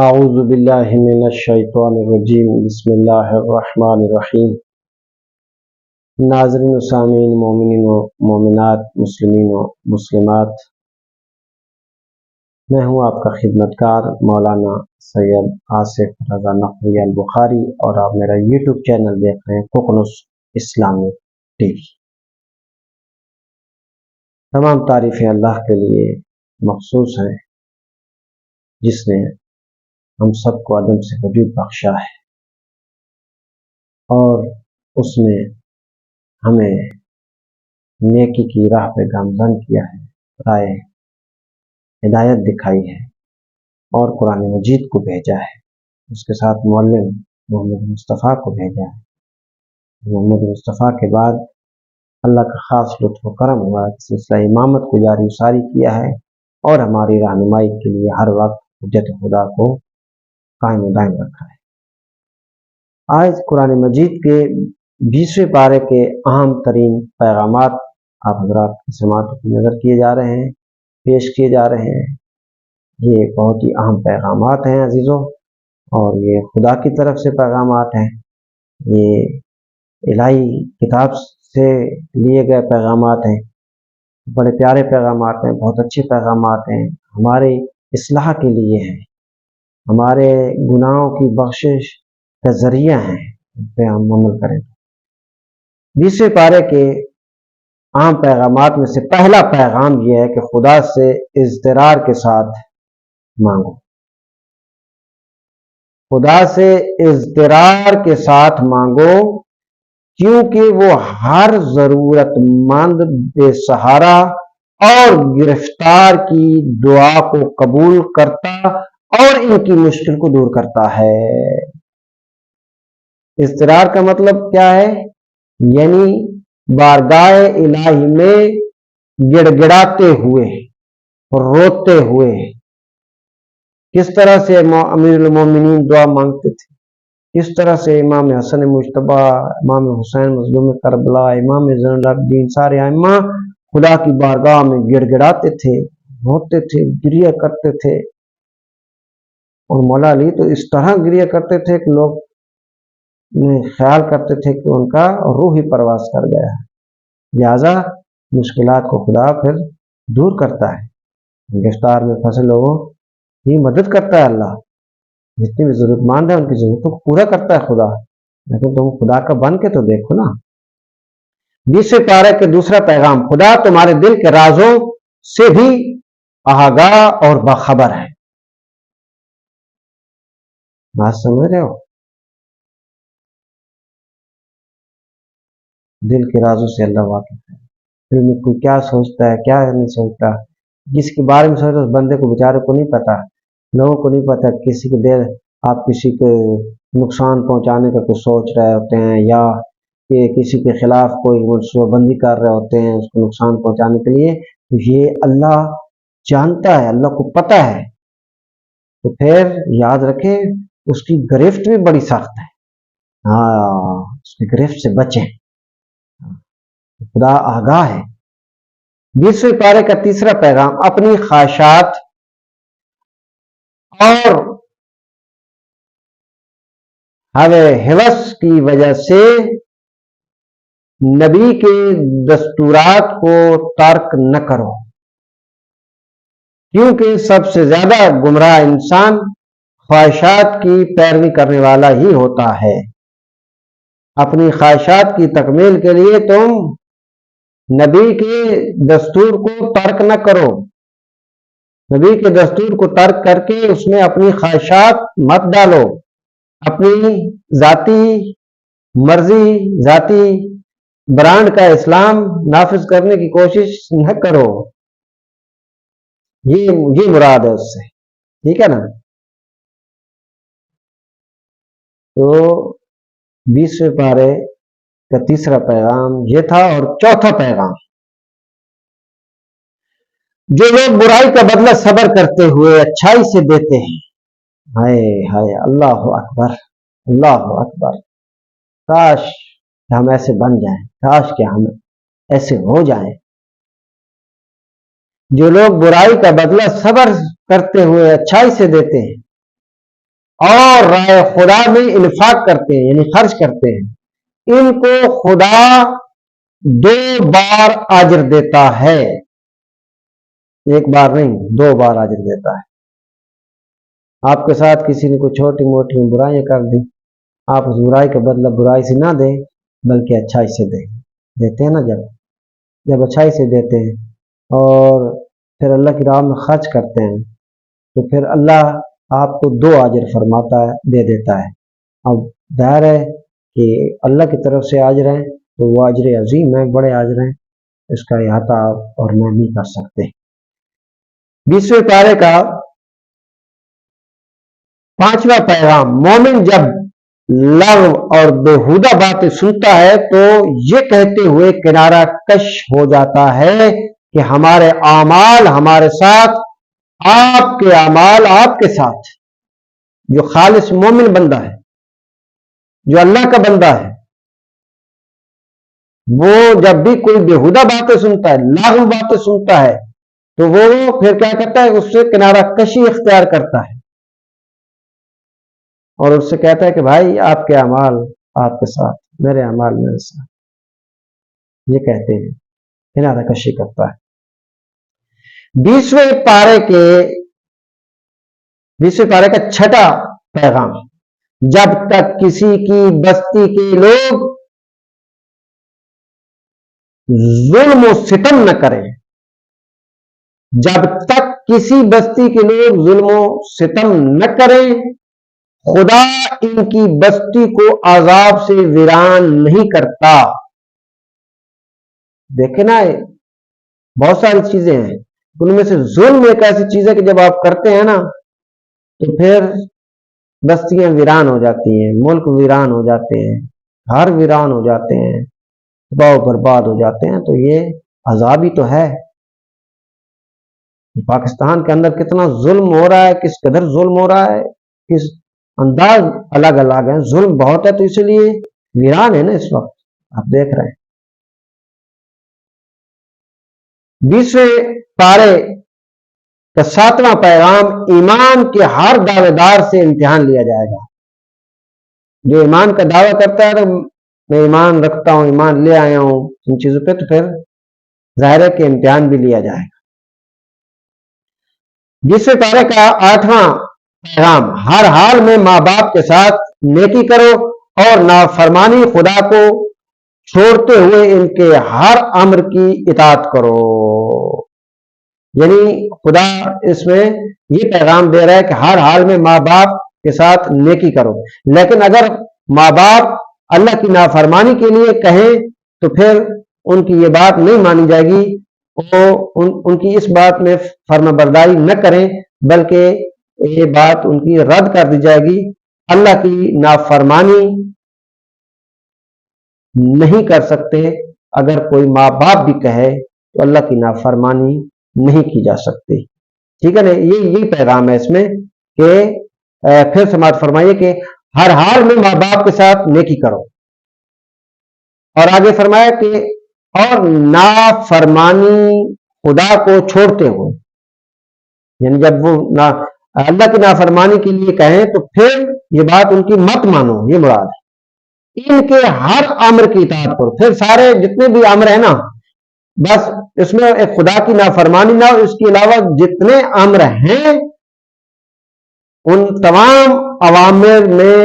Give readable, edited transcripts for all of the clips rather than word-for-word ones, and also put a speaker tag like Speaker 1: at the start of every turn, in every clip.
Speaker 1: اعوذ باللہ من الشیطان الرجیم بسم اللہ الرحمن الرحیم۔ ناظرین و سامعین، مومنین و مومنات، مسلمین و مسلمات، میں ہوں آپ کا خدمتگار مولانا سید آصف رضا نقوی البخاری، اور آپ میرا یوٹیوب چینل دیکھ رہے ہیں ققنص اسلامی ٹی وی۔ تمام تعریفیں اللہ کے لیے مخصوص ہیں جس نے ہم سب کو عدم سے وجود بخشا ہے، اور اس نے ہمیں نیکی کی راہ پہ گامزن کیا ہے، راہ ہدایت دکھائی ہے، اور قرآن مجید کو بھیجا ہے، اس کے ساتھ معلم محمد مصطفیٰ کو بھیجا ہے۔ محمد مصطفیٰ کے بعد اللہ کا خاص لطف و کرم ہوا کہ سلسلہ امامت کو جاری و ساری کیا ہے، اور ہماری رہنمائی کے لیے ہر وقت حجت خدا کو قائم و دائم رکھا ہے۔ آج قرآن مجید کے 20ویں پارے کے اہم ترین پیغامات آپ حضرات کی سماعت کی نظر کیے جا رہے ہیں، پیش کیے جا رہے ہیں۔ یہ بہت ہی اہم پیغامات ہیں عزیزوں، اور یہ خدا کی طرف سے پیغامات ہیں، یہ الہی کتاب سے لیے گئے پیغامات ہیں، بڑے پیارے پیغامات ہیں، بہت اچھے پیغامات ہیں، ہمارے اصلاح کے لیے ہیں، ہمارے گناہوں کی بخشش کا ذریعہ ہیں، ان پہ ہم عمل کریں۔ 20ویں پارے کے عام پیغامات میں سے پہلا پیغام یہ ہے کہ خدا سے اضطرار کے ساتھ مانگو۔ خدا سے اضطرار کے ساتھ مانگو، کیونکہ وہ ہر ضرورت مند، بے سہارا اور گرفتار کی دعا کو قبول کرتا اور ان کی مشکل کو دور کرتا ہے۔ اضطرار کا مطلب کیا ہے؟ یعنی بارگاہ الہی میں گڑ گڑاتے ہوئے، روتے ہوئے۔ کس طرح سے امیر المومنین دعا مانگتے تھے، کس طرح سے امام حسن مجتبی، امام حسین مظلوم کربلا، امام زین العابدین، سارے ائمہ خدا کی بارگاہ میں گڑ گڑاتے تھے، روتے تھے، گریہ کرتے تھے۔ اور مولا علی تو اس طرح گریہ کرتے تھے کہ لوگ خیال کرتے تھے کہ ان کا روح ہی پرواز کر گیا ہے۔ لہذا مشکلات کو خدا پھر دور کرتا ہے، گرفتار میں پھنسے لوگوں کی مدد کرتا ہے اللہ، جتنی بھی ضرورت مند ہے ان کی ضرورتوں کو پورا کرتا ہے خدا۔ لیکن تم خدا کا بن کے تو دیکھو نا۔ 20ویں پارے کے دوسرا پیغام، خدا تمہارے دل کے رازوں سے بھی آگاہ اور باخبر ہے۔ بات سمجھ رہے ہو؟ دل کے رازوں سے اللہ واقف ہے۔ دل میں کوئی کیا سوچتا ہے، کیا نہیں سوچتا، جس کے بارے میں سوچتا اس بندے کو بیچارے کو نہیں پتا، لوگوں کو نہیں پتا۔ کسی کے دل آپ کسی کو نقصان پہنچانے کا کچھ سوچ رہے ہوتے ہیں، یا کہ کسی کے خلاف کوئی منصوبہ بندی کر رہے ہوتے ہیں اس کو نقصان پہنچانے کے لیے، تو یہ اللہ جانتا ہے، اللہ کو پتہ ہے۔ تو پھر یاد رکھیں اس کی گرفت بھی بڑی سخت ہے، اس کی گرفت سے بچیں، خدا آگاہ ہے۔ 20ویں پارے کا تیسرا پیغام، اپنی خواہشات اور ہوس کی وجہ سے نبی کے دستورات کو ترک نہ کرو، کیونکہ سب سے زیادہ گمراہ انسان خواہشات کی پیروی کرنے والا ہی ہوتا ہے۔ اپنی خواہشات کی تکمیل کے لیے تم نبی کے دستور کو ترک نہ کرو، نبی کے دستور کو ترک کر کے اس میں اپنی خواہشات مت ڈالو، اپنی ذاتی مرضی، ذاتی برانڈ کا اسلام نافذ کرنے کی کوشش نہ کرو۔ یہ مراد ہے اس سے، ٹھیک ہے نا؟ تو 20ویں پارے کا تیسرا پیغام یہ تھا، اور چوتھا پیغام، جو لوگ برائی کا بدلہ صبر کرتے ہوئے اچھائی سے دیتے ہیں۔ ہائے ہائے، اللہ اکبر، اللہ اکبر، کاش کہ ہم ایسے بن جائیں، کاش کہ ہم ایسے ہو جائیں۔ جو لوگ برائی کا بدلہ صبر کرتے ہوئے اچھائی سے دیتے ہیں، اور راہ خدا میں انفاق کرتے ہیں یعنی خرچ کرتے ہیں, ان کو خدا 2 بار اجر دیتا ہے. 1 بار نہیں 2 بار اجر دیتا ہے. آپ کے ساتھ کسی نے کوئی چھوٹی موٹی برائیاں کر دی, آپ اس برائی کا بدلہ برائی سے نہ دیں بلکہ اچھائی سے دیں. دیتے ہیں نا, جب اچھائی سے دیتے ہیں اور پھر اللہ کی راہ میں خرچ کرتے ہیں تو پھر اللہ آپ کو 2 اجر فرماتا ہے, دے دیتا ہے. اب ظاہر ہے کہ اللہ کی طرف سے اجر ہیں تو وہ اجر عظیم ہیں, بڑے اجر ہیں, اس کا احاطہ آپ اور میں نہیں کر سکتے. 20ویں پارے کا 5واں پیغام. مومن جب لغو اور بےہودہ باتیں سنتا ہے تو یہ کہتے ہوئے کنارہ کش ہو جاتا ہے کہ ہمارے اعمال ہمارے ساتھ, آپ کے اعمال آپ کے ساتھ. جو خالص مومن بندہ ہے, جو اللہ کا بندہ ہے, وہ جب بھی کوئی بےہودہ باتیں سنتا ہے, لاغو باتیں سنتا ہے, تو وہ پھر کیا کرتا ہے, اس سے کنارہ کشی اختیار کرتا ہے اور اس سے کہتا ہے کہ بھائی آپ کے اعمال آپ کے ساتھ, میرے اعمال میرے ساتھ. یہ کہتے ہیں, کنارہ کشی کرتا ہے. 20ویں پارے کا 6واں پیغام. جب تک کسی کی بستی کے لوگ ظلم و ستم نہ کریں, جب تک کسی بستی کے لوگ ظلم و ستم نہ کریں, خدا ان کی بستی کو عذاب سے ویران نہیں کرتا. دیکھیں نا, بہت ساری چیزیں ہیں, ان میں سے ظلم ایک ایسی چیز ہے کہ جب آپ کرتے ہیں نا تو پھر بستیاں ویران ہو جاتی ہیں, ملک ویران ہو جاتے ہیں, گھر ویران ہو جاتے ہیں, تباہ و برباد ہو جاتے ہیں. تو یہ عذاب ہی تو ہے. پاکستان کے اندر کتنا ظلم ہو رہا ہے, کس قدر ظلم ہو رہا ہے, کس انداز الگ الگ ہیں, ظلم بہت ہے, تو اس لیے ویران ہے نا اس وقت, آپ دیکھ رہے ہیں. 20ویں پارے کا 7واں پیغام. ایمان کے ہر دعوے دار سے امتحان لیا جائے گا. جو ایمان کا دعویٰ کرتا ہے تو میں ایمان رکھتا ہوں, ایمان لے آیا ہوں ان چیزوں پہ, تو پھر ظاہر ہے کہ امتحان بھی لیا جائے گا. 20ویں پارے کا 8واں پیغام. ہر حال میں ماں باپ کے ساتھ نیکی کرو اور نافرمانی خدا کو چھوڑتے ہوئے ان کے ہر امر کی اطاعت کرو. یعنی خدا اس میں یہ پیغام دے رہا ہے کہ ہر حال میں ماں باپ کے ساتھ نیکی کرو, لیکن اگر ماں باپ اللہ کی نافرمانی کے لیے کہیں تو پھر ان کی یہ بات نہیں مانی جائے گی. وہ ان کی اس بات میں فرما برداری نہ کریں بلکہ یہ بات ان کی رد کر دی جائے گی. اللہ کی نافرمانی نہیں کر سکتے. اگر کوئی ماں باپ بھی کہے تو اللہ کی نافرمانی نہیں کی جا سکتی. ٹھیک ہے نا, یہی پیغام ہے اس میں کہ پھر سماعت فرمائیے کہ ہر حال میں ماں باپ کے ساتھ نیکی کرو, اور آگے فرمایا کہ اور نافرمانی خدا کو چھوڑتے ہوئے, یعنی جب وہ اللہ کی نافرمانی کے لیے کہیں تو پھر یہ بات ان کی مت مانو, یہ مراد ہے. ان کے ہر امر کی اطاعت کرو. پھر سارے جتنے بھی امر ہیں نا, بس اس میں ایک خدا کی نافرمانی نہ ہو, اس کے علاوہ جتنے امر ہیں ان تمام اوامر میں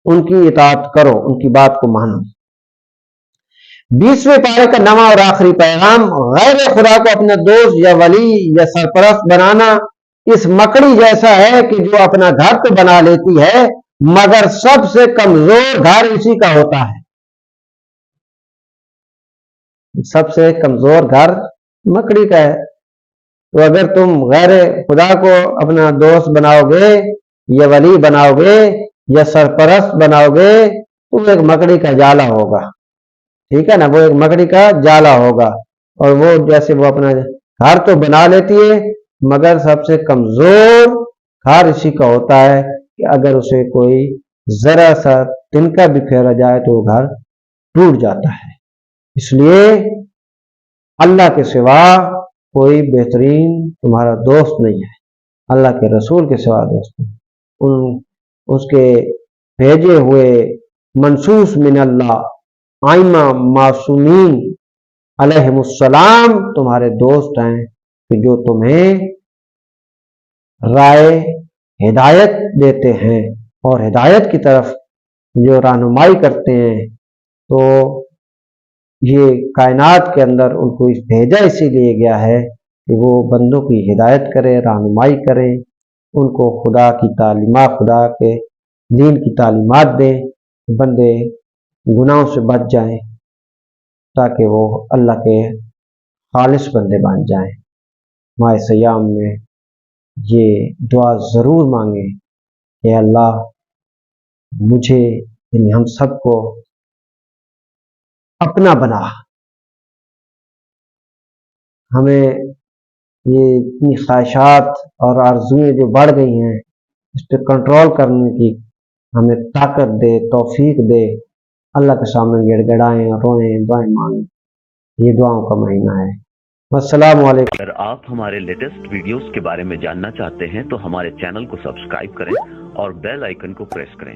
Speaker 1: ان کی اطاعت کرو, ان کی بات کو مانو. 20ویں پارے کا 9واں اور آخری پیغام. غیر خدا کو اپنا دوست یا ولی یا سرپرست بنانا اس مکڑی جیسا ہے کہ جو اپنا گھر تو بنا لیتی ہے مگر سب سے کمزور گھر اسی کا ہوتا ہے. سب سے کمزور گھر مکڑی کا ہے. تو اگر تم غیر خدا کو اپنا دوست بناؤ گے یا ولی بناؤ گے یا سرپرست بناؤ گے تو ایک مکڑی کا جالا ہوگا. ٹھیک ہے نا, وہ ایک مکڑی کا جالا ہوگا, اور وہ جیسے وہ اپنا گھر تو بنا لیتی ہے مگر سب سے کمزور گھر اسی کا ہوتا ہے کہ اگر اسے کوئی ذرا سا تنکا بھی پھیرا جائے تو وہ گھر ٹوٹ جاتا ہے. اس لیے اللہ کے سوا کوئی بہترین تمہارا دوست نہیں ہے, اللہ کے رسول کے سوا دوست نہیں. اس کے بھیجے ہوئے منصوص من اللہ آئمہ معصومین علیہم السلام تمہارے دوست ہیں کہ جو تمہیں رائے ہدایت دیتے ہیں اور ہدایت کی طرف جو رہنمائی کرتے ہیں. تو یہ کائنات کے اندر ان کو بھیجا اسی لیے گیا ہے کہ وہ بندوں کی ہدایت کرے، رہنمائی کریں، ان کو خدا کی تعلیمات، خدا کے دین کی تعلیمات دیں، بندے گناہوں سے بچ جائیں تاکہ وہ اللہ کے خالص بندے بن جائیں. ماہ سیام میں یہ دعا ضرور مانگیں کہ اللہ مجھے یعنی ہم سب کو اپنا بنا. ہمیں یہ اتنی خواہشات اور آرزوئیں جو بڑھ گئی ہیں اس پہ کنٹرول کرنے کی ہمیں طاقت دے، توفیق دے. اللہ کے سامنے گڑ گڑائیں، روئیں، دعائیں مانگیں. یہ دعاؤں کا مہینہ ہے. السلام علیکم.
Speaker 2: اگر آپ ہمارے لیٹسٹ ویڈیوز کے بارے میں جاننا چاہتے ہیں تو ہمارے چینل کو سبسکرائب کریں اور بیل آئیکن کو پریس کریں.